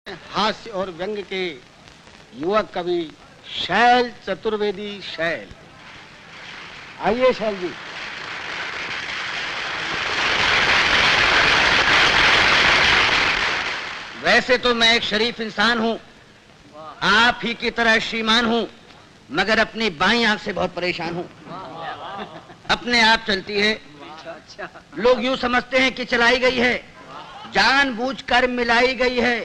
हास्य और व्यंग के युवक कवि शैल चतुर्वेदी शैल। आइए शैल जी। वैसे तो मैं एक शरीफ इंसान हूँ, आप ही की तरह श्रीमान हूँ, मगर अपनी बाईं आंख से बहुत परेशान हूँ। अपने आप चलती है, लोग यूं समझते हैं कि चलाई गई है, जानबूझकर मिलाई गई है।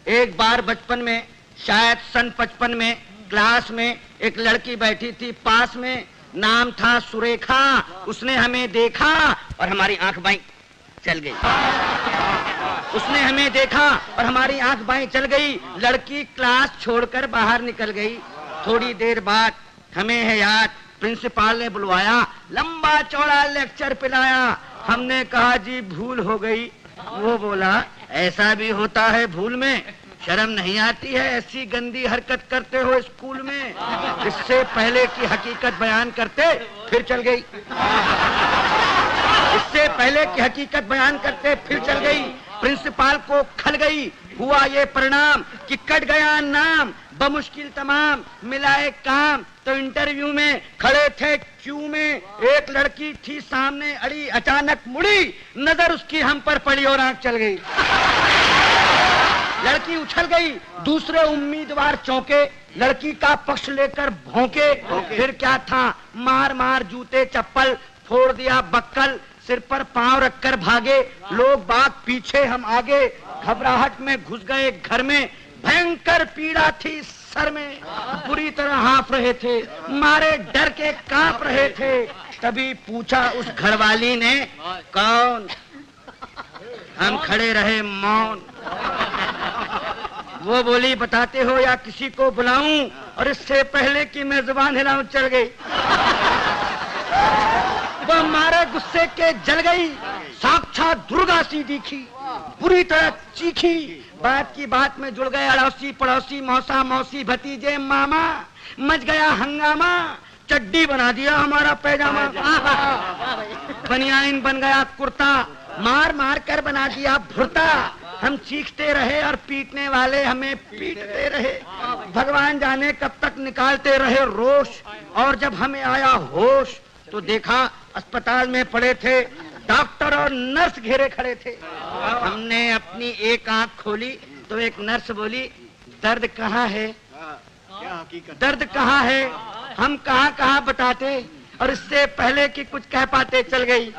एक बार बचपन में, शायद सन 55 में, क्लास में एक लड़की बैठी थी पास में, नाम था सुरेखा। उसने हमें देखा और हमारी आंख बाईं चल गई। उसने हमें देखा और हमारी आंख बाईं चल गई। लड़की क्लास छोड़कर बाहर निकल गई। थोड़ी देर बाद हमें है याद, प्रिंसिपल ने बुलवाया, लंबा चौड़ा लेक्चर पिलाया। हमने कहा जी भूल हो गई। वो बोला ऐसा भी होता है भूल में, शर्म नहीं आती है ऐसी गंदी हरकत करते हो स्कूल में। इससे पहले की हकीकत बयान करते फिर चल गई। इससे पहले की हकीकत बयान करते फिर चल गई। प्रिंसिपल को खल गई। हुआ ये परिणाम कि कट गया नाम, बमुश्किल तमाम मिलाए काम। तो इंटरव्यू में खड़े थे क्यू में, एक लड़की थी सामने अड़ी, अचानक मुड़ी, नजर उसकी हम पर पड़ी और आंख चल गई। लड़की उछल गई, दूसरे उम्मीदवार चौंके, लड़की का पक्ष लेकर भौंके। फिर क्या था, मार मार जूते चप्पल, फोड़ दिया बक्कल, सिर पर पांव रखकर भागे। लोग बाग पीछे, हम आगे, घबराहट में घुस गए घर में। भयंकर पीड़ा थी सर में, बुरी तरह हाँफ रहे थे, मारे डर के कांप रहे थे। तभी पूछा उस घरवाली ने, कौन? हम खड़े रहे मौन। वो बोली बताते हो या किसी को बुलाऊं? और इससे पहले कि मैं जुबान हिलाऊं चल गई। वो मारे गुस्से के जल गई, साक्षात दुर्गा सी दिखी, बुरी तरह चीखी। बात की बात में जुड़ गए अड़ोसी पड़ोसी, मौसा मौसी भतीजे मामा। मच गया हंगामा, चड्डी बना दिया हमारा पैजामा, बनियान बन गया कुर्ता, मार मार कर बना दिया भुर्ता। हम चीखते रहे और पीटने वाले हमें पीटते रहे। भगवान जाने कब तक निकालते रहे रोष। और जब हमें आया होश तो देखा अस्पताल में पड़े थे डॉक्टर और नर्स घेरे खड़े थे। हमने अपनी एक आंख खोली तो एक नर्स बोली, दर्द कहाँ है? दर्द कहाँ है? हम कहाँ कहाँ बताते, और इससे पहले कि कुछ कह पाते चल गई।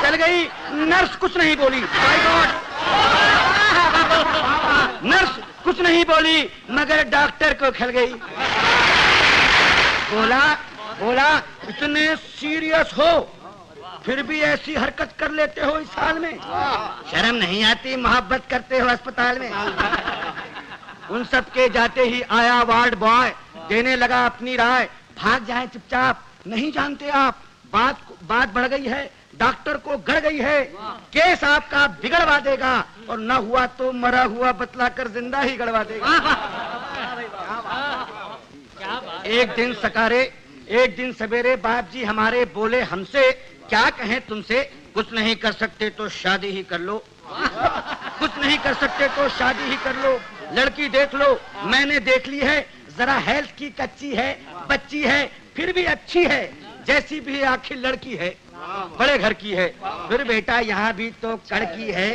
चल गई। नर्स कुछ नहीं बोली, माय गॉड। नर्स कुछ नहीं बोली, मगर डॉक्टर को खल गई। बोला इतने सीरियस हो फिर भी ऐसी हरकत कर लेते हो इस हाल में, शर्म नहीं आती? मोहब्बत करते हो अस्पताल में। उन सब के जाते ही आया वार्ड बॉय, देने लगा अपनी राय, भाग जाए चुपचाप, नहीं जानते आप बात बढ़ गई है, डॉक्टर को गड़ गई है, केस आपका बिगड़वा देगा, और न हुआ तो मरा हुआ बतलाकर जिंदा ही गड़वा देगा। एक दिन सवेरे बाप जी हमारे बोले हमसे, क्या कहें तुमसे, कुछ नहीं कर सकते तो शादी ही कर लो। कुछ नहीं कर सकते तो शादी ही कर लो। लड़की देख लो, मैंने देख ली है, जरा हेल्थ की कच्ची है, बच्ची है, फिर भी अच्छी है, जैसी भी आखिर लड़की है, बड़े घर की है। फिर बेटा यहाँ भी तो कड़की है।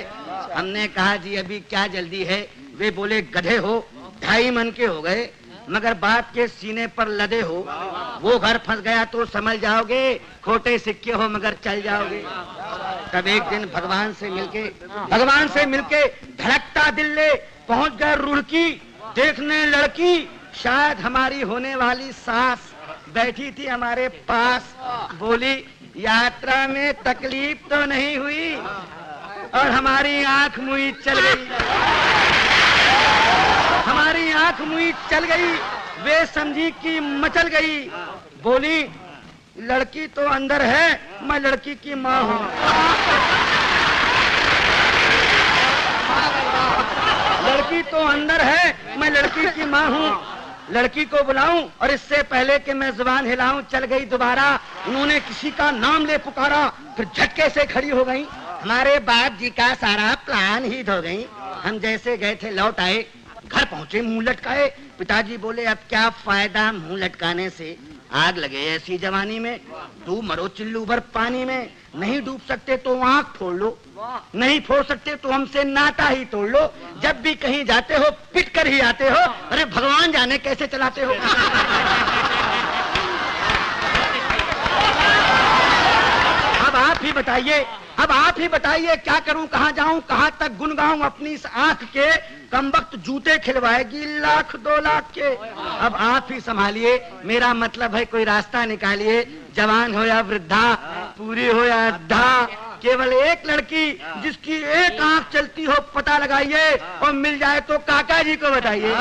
हमने कहा जी अभी क्या जल्दी है? वे बोले गधे हो, 2.5 मन के हो गए, मगर बाप के सीने पर लदे हो। वो घर फंस गया तो समझ जाओगे, खोटे सिक्के हो मगर चल जाओगे। तब एक दिन भगवान से मिलके धड़कता दिल ले पहुंच गए रुड़की, देखने लड़की, शायद हमारी होने वाली सास बैठी थी हमारे पास। बोली यात्रा में तकलीफ तो नहीं हुई? और हमारी आंख मुई चल गई। हमारी आंख मुई चल गई, वे समझी कि मचल गई। बोली लड़की तो अंदर है, मैं लड़की की माँ हूँ। लड़की तो अंदर है, मैं लड़की की माँ हूँ। लड़की को बुलाऊं और इससे पहले कि मैं जुबान हिलाऊं चल गई दोबारा। उन्होंने किसी का नाम ले पुकारा, फिर झटके से खड़ी हो गई। हमारे बाप जी का सारा प्लान ही धो गई। हम जैसे गए थे लौट आए, घर पहुंचे मुंह लटकाए। पिताजी बोले अब क्या फायदा मुंह लटकाने से, आग लगे ऐसी जवानी में, तू मरो चिल्लू भर पानी में। नहीं डूब सकते तो आंख फोड़ लो, नहीं फोड़ सकते तो हमसे नाता ही तोड़ लो। जब भी कहीं जाते हो पिट कर ही आते हो, अरे भगवान जाने कैसे चलाते हो। अब आप ही बताइए, अब आप ही बताइए क्या करूं, कहां जाऊं, कहां तक गुन गाऊं अपनी इस आंख के। कमबख्त जूते खिलवाएगी लाख 2 लाख के। अब आप ही संभालिए, मेरा मतलब है कोई रास्ता निकालिए। जवान हो या वृद्धा, पूरी हो या अद्धा, केवल एक लड़की जिसकी एक आंख चलती हो पता लगाइए, और मिल जाए तो काका जी को बताइए।